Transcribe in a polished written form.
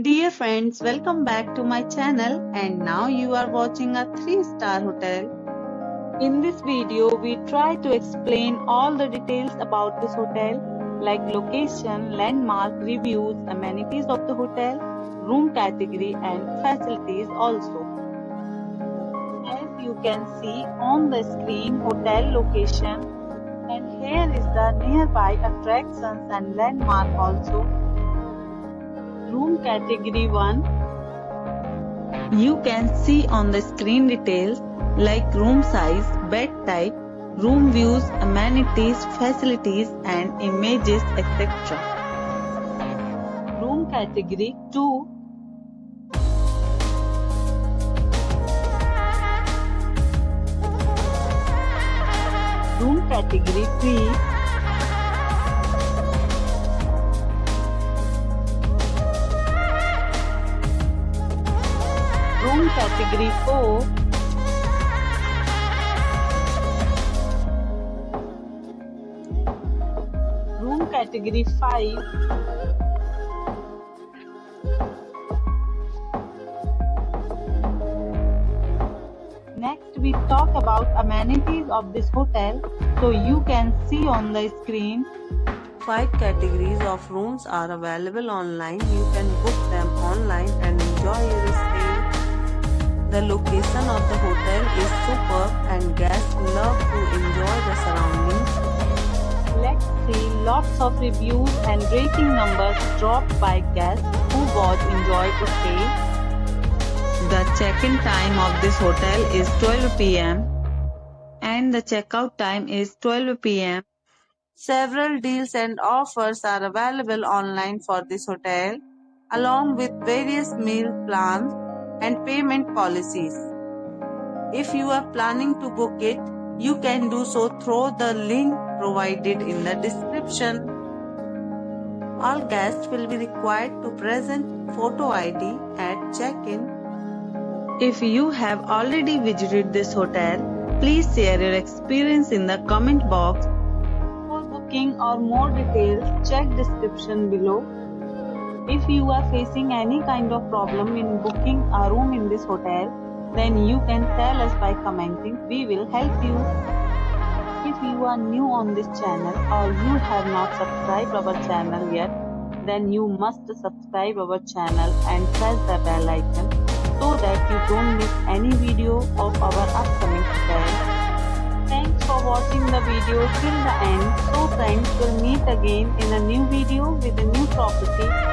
Dear friends, welcome back to my channel and now you are watching a 3-star hotel. In this video, we try to explain all the details about this hotel like location, landmark, reviews, amenities of the hotel, room category and facilities also. As you can see on the screen, hotel location, and here is the nearby attractions and landmark also. Room category 1. You can see on the screen details like room size, bed type, room views, amenities, facilities and images, etc. Room category 2. Room category 3. Room category 4. Room category 5. Next we talk about amenities of this hotel. So you can see on the screen 5 categories of rooms are available online. You can book them online and enjoy your stay. The location of the hotel is superb and guests love to enjoy the surroundings. Let's see lots of reviews and rating numbers dropped by guests who both enjoyed the stay. The check-in time of this hotel is 12 p.m. and the checkout time is 12 p.m. Several deals and offers are available online for this hotel, along with various meal plans and payment policies. If you are planning to book it, you can do so through the link provided in the description. All guests will be required to present photo ID at check-in. If you have already visited this hotel, please share your experience in the comment box. For booking or more details, check description below. If you are facing any kind of problem in booking a room in this hotel, then you can tell us by commenting. We will help you. If you are new on this channel or you have not subscribed our channel yet, then you must subscribe our channel and press the bell icon so that you don't miss any video of our upcoming hotel. Thanks for watching the video till the end. So friends, will meet again in a new video with a new property.